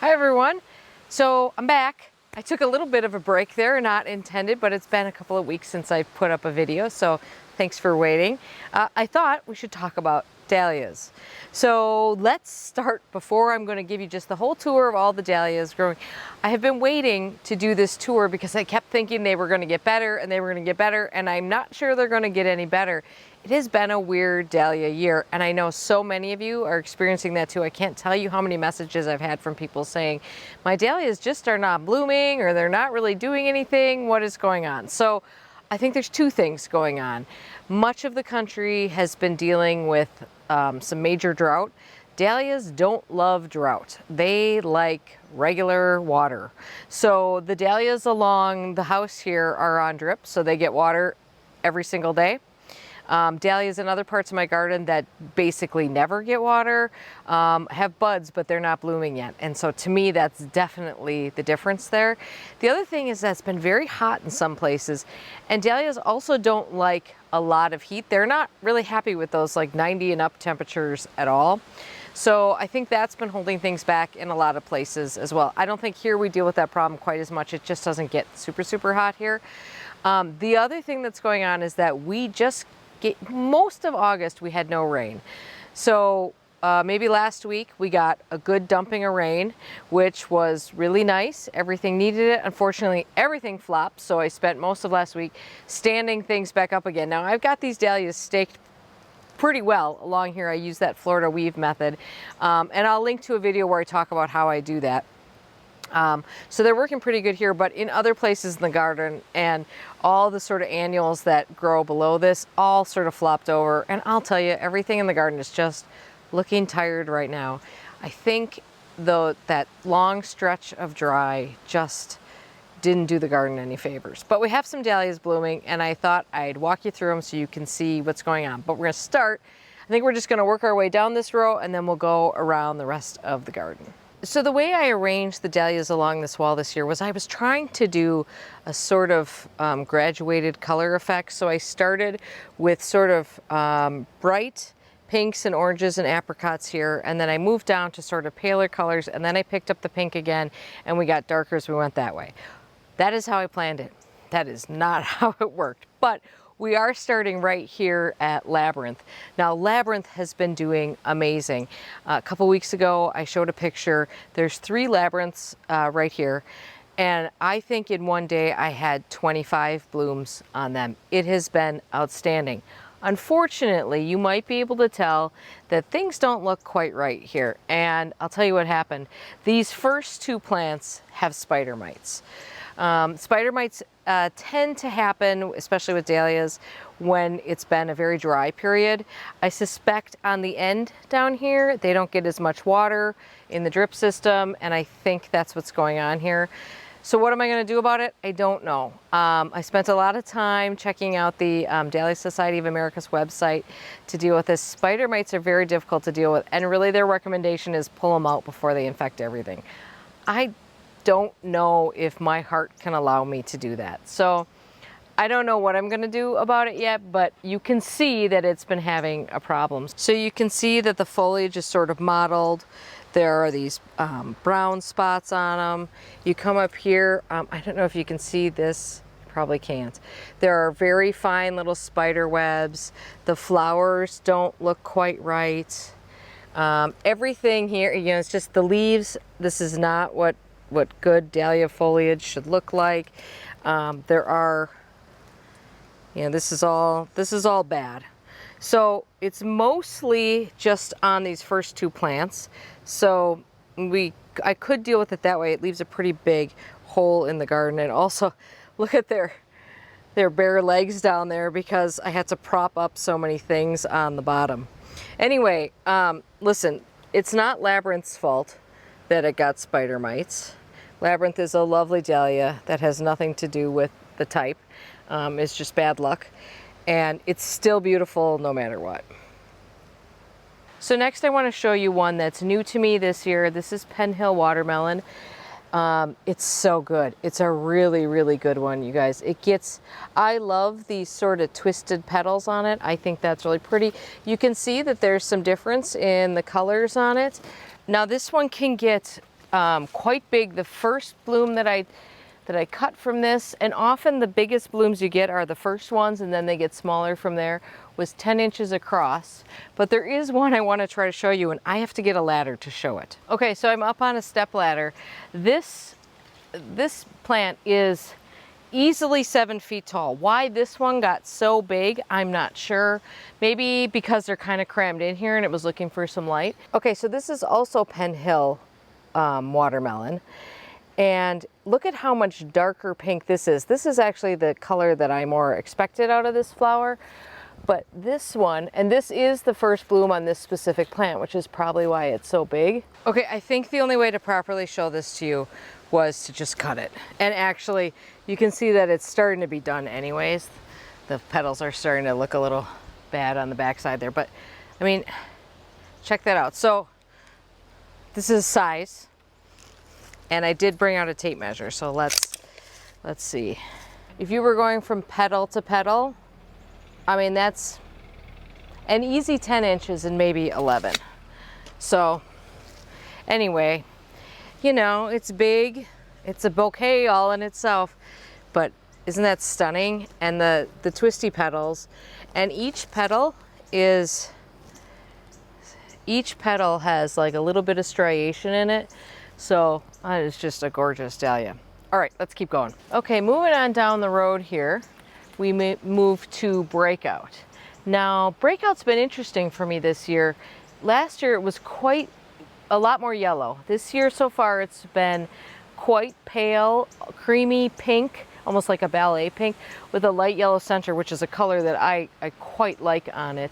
Hi everyone. So I'm back. I took a little bit of a break there, not intended, but it's been a couple of weeks since I put up a video, so thanks for waiting. I thought we should talk about dahlias. So let's start before I'm going to give you just the whole tour of all the dahlias growing. I have been waiting to do this tour because I kept thinking they were going to get better and they were going to get better, and I'm not sure they're going to get any better. It has been a weird dahlia year, and I know so many of you are experiencing that too. I can't tell you how many messages I've had from people saying, my dahlias just are not blooming, or they're not really doing anything. What is going on? So I think there's two things going on. Much of the country has been dealing with some major drought. Dahlias don't love drought. They like regular water. So the dahlias along the house here are on drip, so they get water every single day. Dahlias in other parts of my garden that basically never get water have buds, but they're not blooming yet. And so to me, that's definitely the difference there. The other thing is that it's been very hot in some places, and dahlias also don't like a lot of heat. They're not really happy with those like 90 and up temperatures at all. So I think that's been holding things back in a lot of places as well. I don't think here we deal with that problem quite as much. It just doesn't get super, super hot here. The other thing that's going on is that we just most of August we had no rain. So maybe last week we got a good dumping of rain, which was really nice. Everything needed it. Unfortunately, everything flopped, so I spent most of last week standing things back up again. Now I've got these dahlias staked pretty well along here. I use that Florida weave method, and I'll link to a video where I talk about how I do that. So they're working pretty good here, but in other places in the garden and all the sort of annuals that grow below this all sort of flopped over. And I'll tell you, everything in the garden is just looking tired right now. I think though that long stretch of dry just didn't do the garden any favors. But we have some dahlias blooming, and I thought I'd walk you through them so you can see what's going on. But we're gonna start, I think we're just gonna work our way down this row and then we'll go around the rest of the garden. So the way I arranged the dahlias along this wall this year was I was trying to do a sort of graduated color effect. So I started with sort of bright pinks and oranges and apricots here, and then I moved down to sort of paler colors, and then I picked up the pink again, and we got darker as we went that way. That is how I planned it. That is not how it worked, but we are starting right here at Labyrinth. Now, Labyrinth has been doing amazing. A couple weeks ago, I showed a picture. There's 3 labyrinths right here, and I think in one day I had 25 blooms on them. It has been outstanding. Unfortunately, you might be able to tell that things don't look quite right here, and I'll tell you what happened. These first 2 plants have spider mites. Spider mites tend to happen, especially with dahlias, when it's been a very dry period. I suspect on the end down here, they don't get as much water in the drip system, and I think that's what's going on here. So what am I going to do about it? I don't know. I spent a lot of time checking out the Dahlia Society of America's website to deal with this. Spider mites are very difficult to deal with, and really their recommendation is pull them out before they infect everything. I don't know if my heart can allow me to do that. So I don't know what I'm going to do about it yet, but you can see that it's been having a problem. So you can see that the foliage is sort of mottled. There are these brown spots on them. You come up here, I don't know if you can see this, probably can't. There are very fine little spider webs. The flowers don't look quite right. Everything here, you know, it's just the leaves. This is not what good dahlia foliage should look like. There are, you know, this is all bad. So it's mostly just on these first 2 plants. So I could deal with it that way. It leaves a pretty big hole in the garden. And also look at their bare legs down there because I had to prop up so many things on the bottom. Anyway, listen, it's not Labyrinth's fault that it got spider mites. Labyrinth is a lovely dahlia that has nothing to do with the type. It's just bad luck. And it's still beautiful no matter what. So next I want to show you one that's new to me this year. This is Penn Hill watermelon. It's so good. It's a really, really good one, you guys. I love these sort of twisted petals on it. I think that's really pretty. You can see that there's some difference in the colors on it. Now this one can get quite big. The first bloom that I cut from this, and often the biggest blooms you get are the first ones and then they get smaller from there, was 10 inches across. But there is one I want to try to show you, and I have to get a ladder to show it. Okay, so I'm up on a step ladder. This plant is easily 7 feet tall. Why this one got so big, I'm not sure. Maybe because they're kind of crammed in here and it was looking for some light. Okay, so this is also Penn Hill watermelon. And look at how much darker pink this is. This is actually the color that I more expected out of this flower. But this one, and this is the first bloom on this specific plant, which is probably why it's so big. Okay, I think the only way to properly show this to you was to just cut it. And actually, you can see that it's starting to be done anyways. The petals are starting to look a little bad on the backside there, but I mean, check that out. So this is size, and I did bring out a tape measure. So let's see. If you were going from petal to petal, I mean, that's an easy 10 inches and maybe 11. So anyway, you know, it's big. It's a bouquet all in itself, but isn't that stunning? And the twisty petals, and each petal has like a little bit of striation in it. So it's just a gorgeous dahlia. All right, let's keep going. Okay, moving on down the road here, we move to Breakout. Now, Breakout's been interesting for me this year. Last year it was quite a lot more yellow. This year so far it's been quite pale, creamy pink, almost like a ballet pink, with a light yellow center, which is a color that I quite like on it.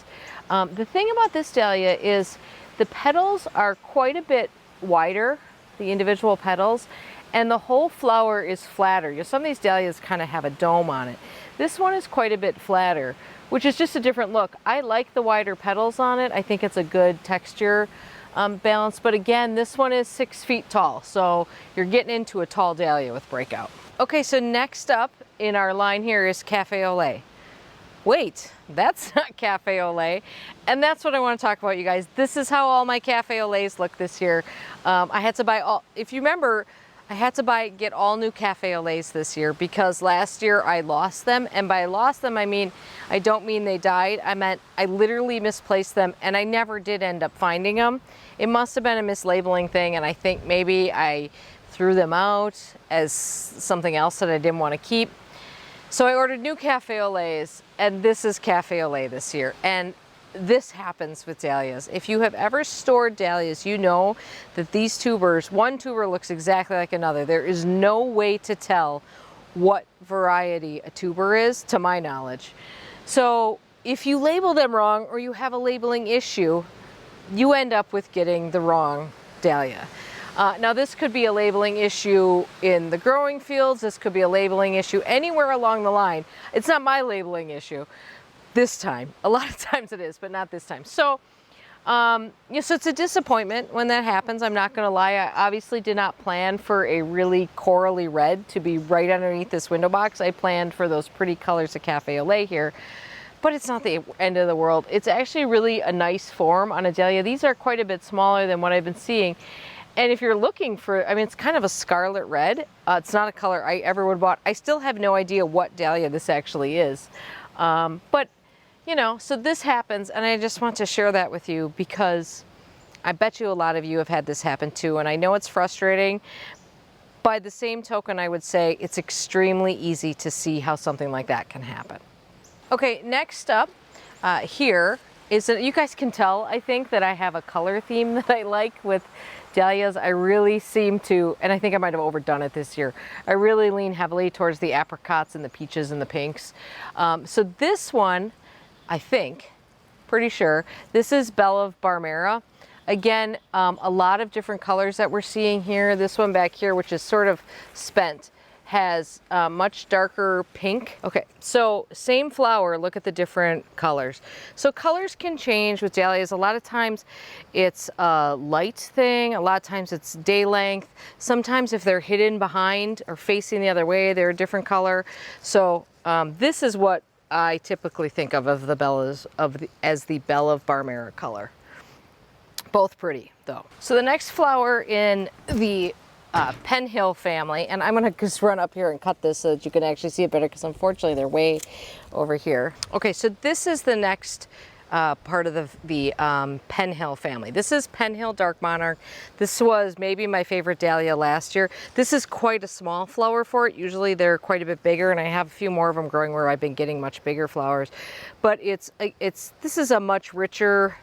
The thing about this dahlia is the petals are quite a bit wider, the individual petals, and the whole flower is flatter. You know, some of these dahlias kind of have a dome on it. This one is quite a bit flatter, which is just a different look. I like the wider petals on it. I think it's a good texture balance, but again, this one is 6 feet tall, so you're getting into a tall dahlia with Breakout. Okay, so next up in our line here is Cafe au Lait. Wait, that's not Cafe au Lait, and that's what I want to talk about, you guys. This is how all my Cafe au Laits look this year. I had to buy all, if you remember, I had to get all new Cafe au Laits this year because last year I lost them, and by lost them I don't mean they died. I meant I literally misplaced them and I never did end up finding them. It must have been a mislabeling thing, and I think maybe I threw them out as something else that I didn't want to keep. So I ordered new Cafe au Laits, and this is Cafe au Lait this year. And this happens with dahlias. If you have ever stored dahlias, you know that these tubers, one tuber looks exactly like another. There is no way to tell what variety a tuber is, to my knowledge. So if you label them wrong or you have a labeling issue, you end up with getting the wrong dahlia. Now this could be a labeling issue in the growing fields. This could be a labeling issue anywhere along the line. It's not my labeling issue this time. A lot of times it is, but not this time. So, so it's a disappointment when that happens. I'm not going to lie. I obviously did not plan for a really corally red to be right underneath this window box. I planned for those pretty colors of Cafe au Lait here, but it's not the end of the world. It's actually really a nice form on a dahlia. These are quite a bit smaller than what I've been seeing. And if you're looking for, I mean, it's kind of a scarlet red. It's not a color I ever would have bought. I still have no idea what dahlia this actually is. But, you know, so this happens, and I just want to share that with you because I bet you a lot of you have had this happen too, and I know it's frustrating. By the same token, I would say it's extremely easy to see how something like that can happen. Okay, next up here is that you guys can tell, I think, that I have a color theme that I like with dahlias. I really seem to, and I think I might have overdone it this year, I really lean heavily towards the apricots and the peaches and the pinks. So this one, I think, pretty sure, this is Belle of Barmera. Again, a lot of different colors that we're seeing here. This one back here, which is sort of spent, has much darker pink. Okay, so same flower, look at the different colors. So colors can change with dahlias. A lot of times it's a light thing, a lot of times it's day length. Sometimes if they're hidden behind or facing the other way, they're a different color. So this is what I typically think of the bellas as the Belle of Barmera color. Both pretty. though. So the next flower in the Penn Hill family, and I'm gonna just run up here and cut this so that you can actually see it better, because unfortunately they're way over here. Okay, so this is the next part of the Penn Hill family. This is Penn Hill Dark Monarch. This was maybe my favorite dahlia last year. This is quite a small flower for it. Usually they're quite a bit bigger, and I have a few more of them growing where I've been getting much bigger flowers. But this is a much richer,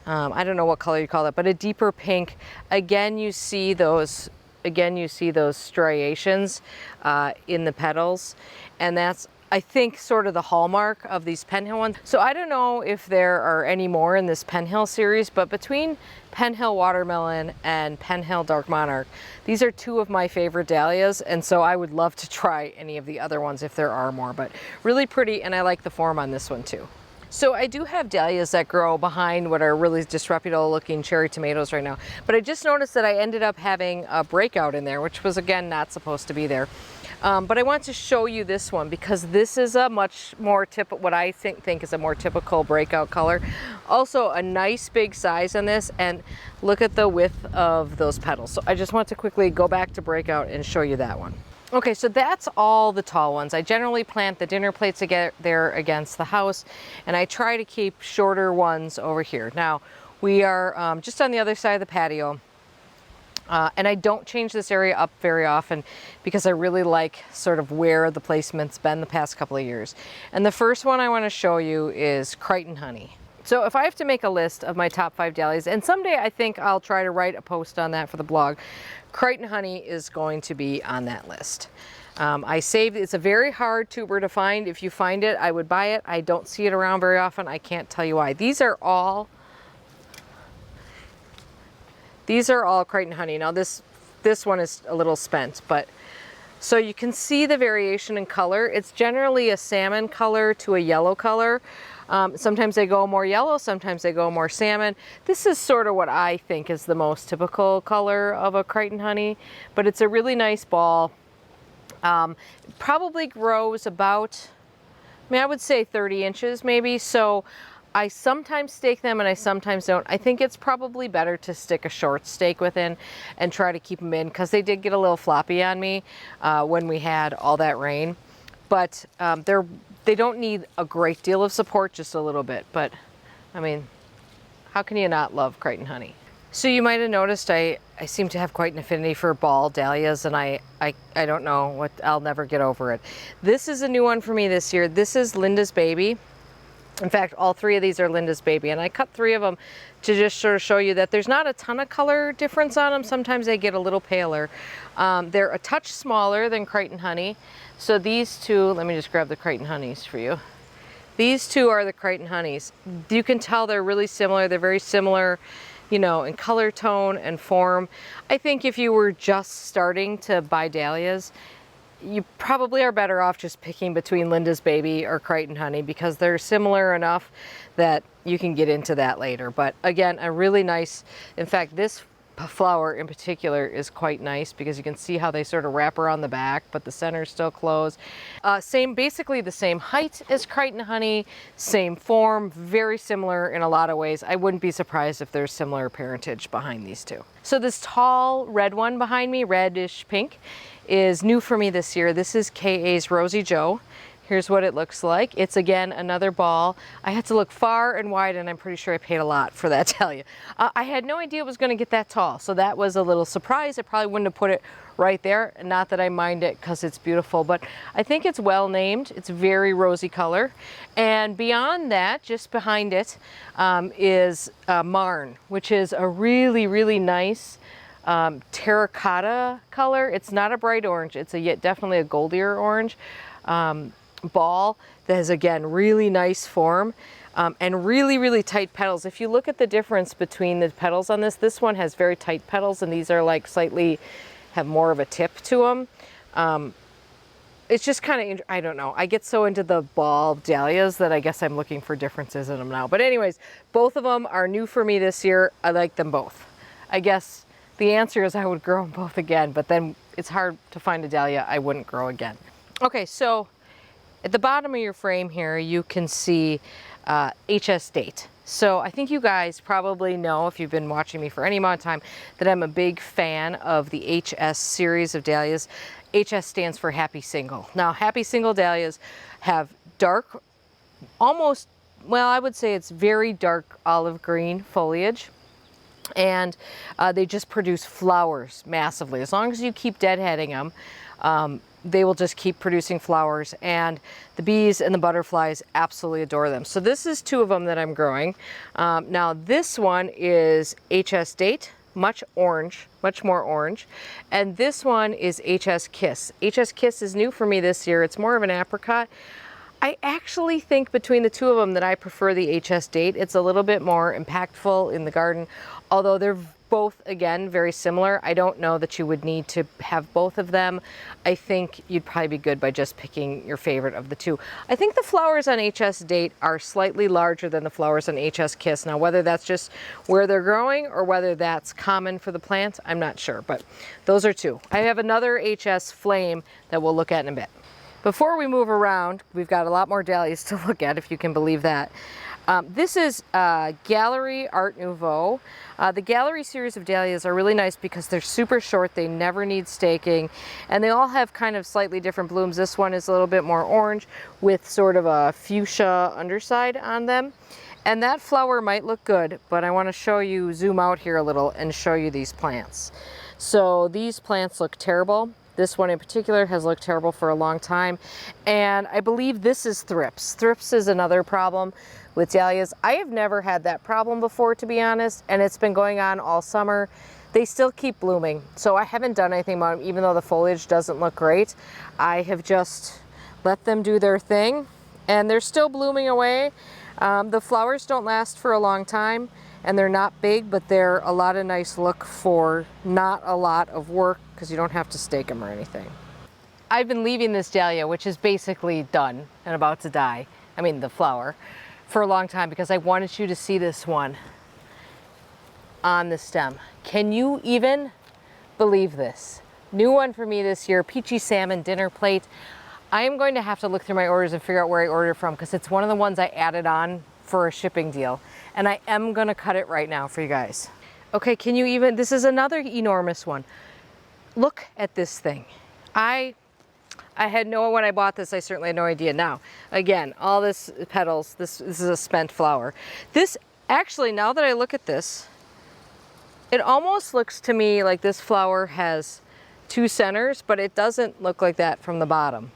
I don't know what color you call it, but a deeper pink. Again, you see those striations in the petals, and that's, I think, sort of the hallmark of these Penn Hill ones. So I don't know if there are any more in this Penn Hill series, but between Penn Hill Watermelon and Penn Hill Dark Monarch, these are two of my favorite dahlias, and so I would love to try any of the other ones if there are more, but really pretty, and I like the form on this one too. So I do have dahlias that grow behind what are really disreputable looking cherry tomatoes right now, but I just noticed that I ended up having a breakout in there, which was, again, not supposed to be there. But I want to show you this one because this is a much more what I think is a more typical breakout color. Also a nice big size on this, and look at the width of those petals. So I just want to quickly go back to breakout and show you that one. Okay, so that's all the tall ones. I generally plant the dinner plates there against the house, and I try to keep shorter ones over here. Now, we are just on the other side of the patio, and I don't change this area up very often because I really like sort of where the placement's been the past couple of years. And the first one I want to show you is Creighton Honey. So if I have to make a list of my top 5 dahlias, and someday I think I'll try to write a post on that for the blog, Creighton Honey is going to be on that list. I saved, it's a very hard tuber to find. If you find it, I would buy it. I don't see it around very often. I can't tell you why. These are all Creighton Honey. Now this one is a little spent, but so you can see the variation in color. It's generally a salmon color to a yellow color. Sometimes they go more yellow, sometimes they go more salmon. This is sort of what I think is the most typical color of a Creighton Honey, but it's a really nice ball. Probably grows about, I would say 30 inches maybe. So I sometimes stake them and I sometimes don't. I think it's probably better to stick a short stake within and try to keep them in, because they did get a little floppy on me when we had all that rain. But they don't need a great deal of support, just a little bit. But I mean, how can you not love Creighton Honey? So you might have noticed I seem to have quite an affinity for ball dahlias, and I don't know what, I'll never get over it. This is a new one for me this year. This is Linda's Baby. In fact, all 3 of these are Linda's Baby, and I cut 3 of them to just sort of show you that there's not a ton of color difference on them. Sometimes they get a little paler. They're a touch smaller than Creighton Honey. So these two, let me just grab the Creighton Honeys for you. These two are the Creighton Honeys. You can tell they're really similar. They're very similar, you know, in color tone and form. I think if you were just starting to buy dahlias, you probably are better off just picking between Linda's Baby or Creighton Honey, because they're similar enough that you can get into that later. But again, a really nice, in fact, this flower in particular is quite nice because you can see how they sort of wrap around the back, but the center's still closed. Basically the same height as Creighton Honey, same form, very similar in a lot of ways. I wouldn't be surprised if there's similar parentage behind these two. So this tall red one behind me, reddish pink, is new for me this year. This is KA's Rosie Joe. Here's what it looks like. It's, again, another ball. I had to look far and wide, and I'm pretty sure I paid a lot for that dahlia. I had no idea it was going to get that tall, so that was a little surprise. I probably wouldn't have put it right there. Not that I mind it because it's beautiful, but I think it's well named. It's very rosy color. And beyond that, just behind it, is Marn, which is a really, really nice terracotta color. It's not a bright orange. It's definitely a goldier orange. Ball that is, again, really nice form and really, really tight petals. If you look at the difference between the petals on this one has very tight petals, and these are like slightly have more of a tip to them. It's just kind of, I don't know. I get so into the ball dahlias that I guess I'm looking for differences in them now. But anyways, both of them are new for me this year. I like them both. I guess the answer is I would grow them both again, but then it's hard to find a dahlia I wouldn't grow again. Okay, so at the bottom of your frame here, you can see HS date. So I think you guys probably know, if you've been watching me for any amount of time, that I'm a big fan of the HS series of dahlias. HS stands for Happy Single. Now, Happy Single dahlias have dark, almost, well, I would say it's very dark olive green foliage. And they just produce flowers massively. As long as you keep deadheading them, they will just keep producing flowers, and the bees and the butterflies absolutely adore them. So this is 2 of them that I'm growing. Now this one is HS Date, much more orange. And this one is HS Kiss. HS Kiss is new for me this year. It's more of an apricot. I actually think between the 2 of them that I prefer the HS Date. It's a little bit more impactful in the garden, although they're both, again, very similar. I don't know that you would need to have both of them. I think you'd probably be good by just picking your favorite of the 2. I think the flowers on HS Date are slightly larger than the flowers on HS Kiss. Now, whether that's just where they're growing or whether that's common for the plant, I'm not sure, but those are 2. I have another HS Flame that we'll look at in a bit. Before we move around, we've got a lot more dahlias to look at, if you can believe that. This is Gallery Art Nouveau. The Gallery series of dahlias are really nice because they're super short, they never need staking, and they all have kind of slightly different blooms. This one is a little bit more orange with sort of a fuchsia underside on them. And that flower might look good, but I want to show you, zoom out here a little and show you these plants. So these plants look terrible. This one in particular has looked terrible for a long time. And I believe this is thrips. Thrips is another problem with dahlias. I have never had that problem before, to be honest, and it's been going on all summer. They still keep blooming, so I haven't done anything about them, even though the foliage doesn't look great. I have just let them do their thing, and they're still blooming away. The flowers don't last for a long time, and they're not big, but they're a lot of nice look for not a lot of work, because you don't have to stake them or anything. I've been leaving this dahlia, which is basically done and about to die, I mean the flower, for a long time because I wanted you to see this one on the stem. Can you even believe this? New one for me this year, Peachy Salmon Dinner Plate. I am going to have to look through my orders and figure out where I ordered from, because it's one of the ones I added on for a shipping deal. And I am going to cut it right now for you guys. Okay, can you even, this is another enormous one. Look at this thing. I had when I bought this, I certainly had no idea. Now, again, all this petals, this is a spent flower. This, actually, now that I look at this, it almost looks to me like this flower has 2 centers, but it doesn't look like that from the bottom.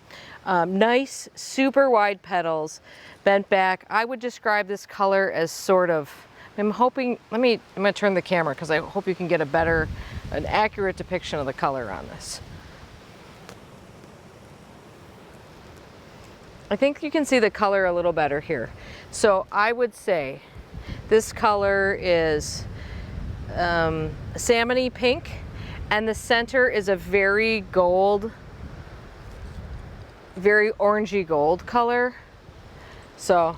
Nice, super wide petals, bent back. I would describe this color as sort of, I'm hoping, I'm gonna turn the camera because I hope you can get an accurate depiction of the color on this. I think you can see the color a little better here. So I would say this color is salmony pink, and the center is a very gold, very orangey gold color. So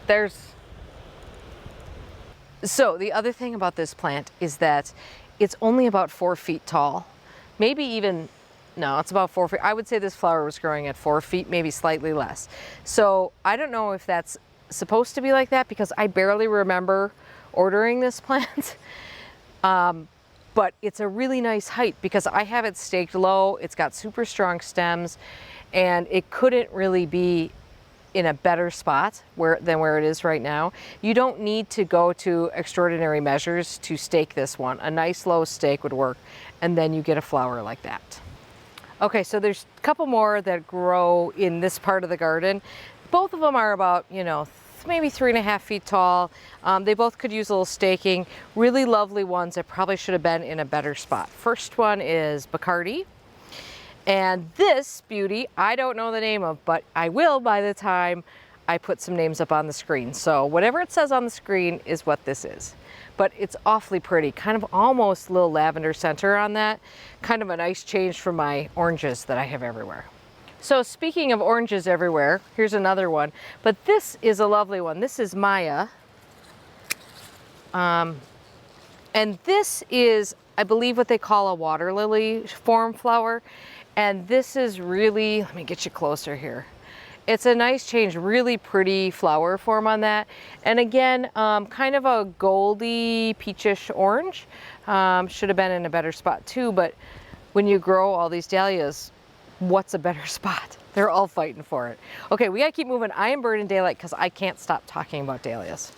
the other thing about this plant is that it's only about 4 feet tall, maybe even, no, it's about 4 feet. I would say this flower was growing at 4 feet, maybe slightly less. So I don't know if that's supposed to be like that, because I barely remember ordering this plant. But it's a really nice height because I have it staked low. It's got super strong stems, and it couldn't really be in a better spot than where it is right now. You don't need to go to extraordinary measures to stake this one. A nice low stake would work, and then you get a flower like that. Okay, so there's a couple more that grow in this part of the garden. Both of them are about, you know, maybe 3.5 feet tall. They both could use a little staking. Really lovely ones that probably should have been in a better spot. First one is Bacardi. And this beauty, I don't know the name of, but I will by the time I put some names up on the screen. So whatever it says on the screen is what this is. But it's awfully pretty, kind of almost a little lavender center on that. Kind of a nice change from my oranges that I have everywhere. So speaking of oranges everywhere, here's another one. But this is a lovely one. This is Maya. And this is, I believe, what they call a water lily form flower. And this is really, let me get you closer here. It's a nice change, really pretty flower form on that. And again, kind of a goldy peachish orange. Should have been in a better spot too, but when you grow all these dahlias, what's a better spot? They're all fighting for it. Okay, we gotta keep moving. I am Bird in Daylight because I can't stop talking about dahlias.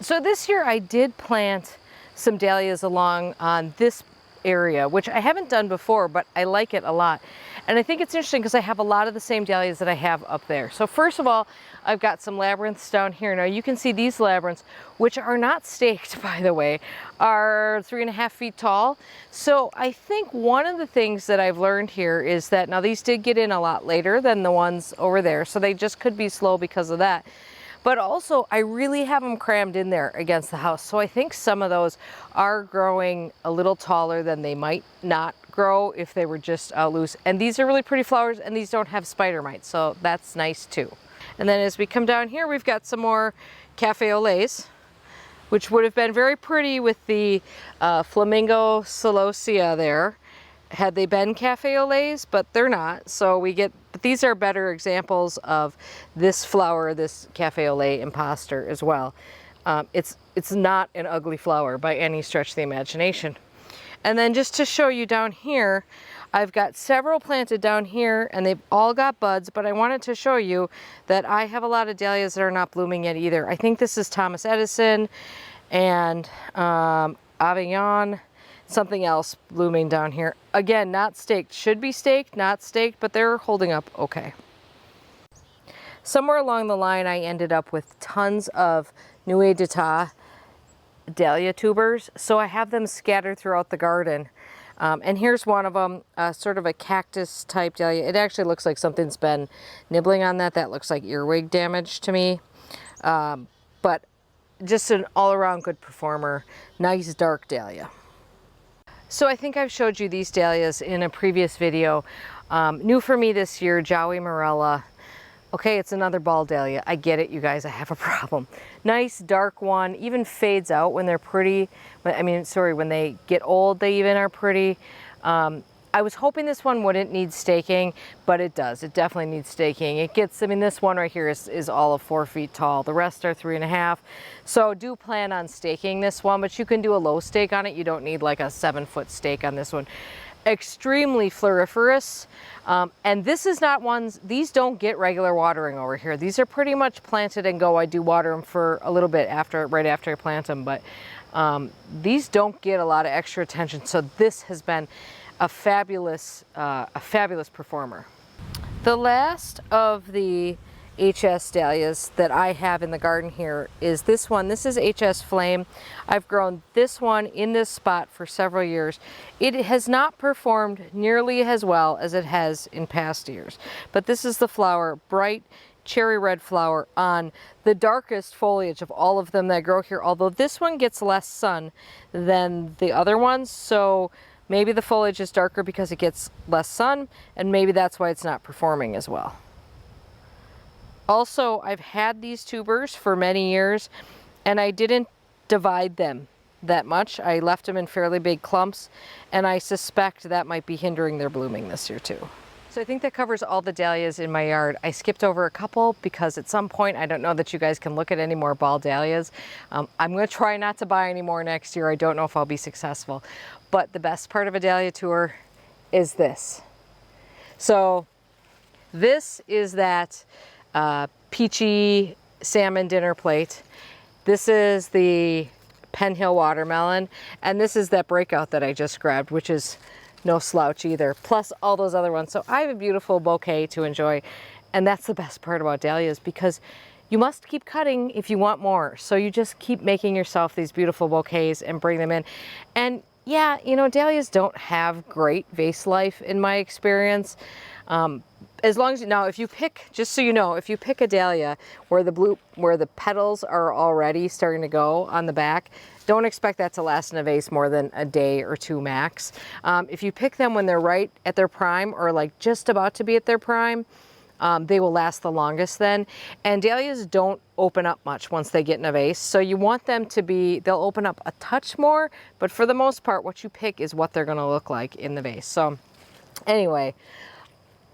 So this year I did plant some dahlias along on this area, which I haven't done before, but I like it a lot. And I think it's interesting because I have a lot of the same dahlias that I have up there. So first of all, I've got some labyrinths down here. Now you can see these labyrinths, which are not staked, by the way, are 3.5 feet tall. So I think one of the things that I've learned here is that, now these did get in a lot later than the ones over there, so they just could be slow because of that. But also, I really have them crammed in there against the house. So I think some of those are growing a little taller than they might not grow if they were just loose. And these are really pretty flowers, and these don't have spider mites, so that's nice too. And then as we come down here, we've got some more cafe au laits, which would have been very pretty with the flamingo celosia there, had they been cafe au laits, but they're not. So but these are better examples of this flower, this cafe au lait imposter as well. It's not an ugly flower by any stretch of the imagination. And then just to show you down here, I've got several planted down here and they've all got buds, but I wanted to show you that I have a lot of dahlias that are not blooming yet either. I think this is Thomas Edison and Avignon, something else blooming down here. Again, not staked. Should be staked, not staked, but they're holding up okay. Somewhere along the line, I ended up with tons of Nuit d'Etat dahlia tubers, so I have them scattered throughout the garden. And here's one of them, sort of a cactus type dahlia. It actually looks like something's been nibbling on that. That looks like earwig damage to me. But just an all-around good performer. Nice dark dahlia. So I think I've showed you these dahlias in a previous video. New for me this year, Joey Morella. Okay, it's another ball dahlia. I get it, you guys, I have a problem. Nice dark one, even fades out when they're pretty. When they get old, they even are pretty. I was hoping this one wouldn't need staking, but it does. It definitely needs staking. It gets, this one right here is all of 4 feet tall. The rest are 3.5. So do plan on staking this one, but you can do a low stake on it. You don't need like a 7-foot stake on this one. Extremely floriferous. And this is not ones, these don't get regular watering over here. These are pretty much planted and go. I do water them for a little bit right after I plant them, but these don't get a lot of extra attention. So this has been a fabulous performer. The last of the HS dahlias that I have in the garden here is this one. This is HS Flame. I've grown this one in this spot for several years. It has not performed nearly as well as it has in past years, but this is the flower, bright cherry red flower on the darkest foliage of all of them that grow here, although this one gets less sun than the other ones, so maybe the foliage is darker because it gets less sun, and maybe that's why it's not performing as well. Also, I've had these tubers for many years, and I didn't divide them that much. I left them in fairly big clumps, and I suspect that might be hindering their blooming this year too. So I think that covers all the dahlias in my yard. I skipped over a couple because at some point, I don't know that you guys can look at any more ball dahlias. I'm gonna try not to buy any more next year. I don't know if I'll be successful. But the best part of a dahlia tour is this. So this is that peachy salmon dinner plate. This is the Penn Hill watermelon, and this is that Breakout that I just grabbed, which is no slouch either, plus all those other ones. So I have a beautiful bouquet to enjoy, and that's the best part about dahlias, because you must keep cutting if you want more. So you just keep making yourself these beautiful bouquets and bring them in. And yeah, dahlias don't have great vase life in my experience. As long as now, if you pick, just so you know, if you pick a dahlia where the petals are already starting to go on the back, don't expect that to last in a vase more than a day or two max. If you pick them when they're right at their prime or like just about to be at their prime, they will last the longest then. And dahlias don't open up much once they get in a vase. So you want them to they'll open up a touch more, but for the most part, what you pick is what they're gonna look like in the vase. So anyway,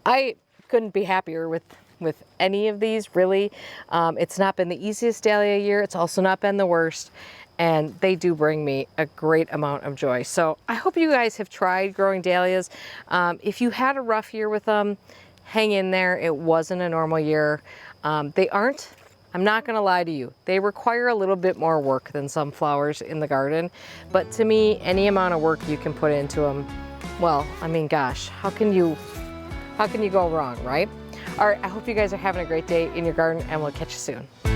I couldn't be happier with with any of these, really. It's not been the easiest dahlia year. It's also not been the worst. And they do bring me a great amount of joy. So I hope you guys have tried growing dahlias. If you had a rough year with them, hang in there. It wasn't a normal year. They aren't, I'm not gonna lie to you, they require a little bit more work than some flowers in the garden. But to me, any amount of work you can put into them, well, I mean, gosh, how can you go wrong, right? All right, I hope you guys are having a great day in your garden, and we'll catch you soon.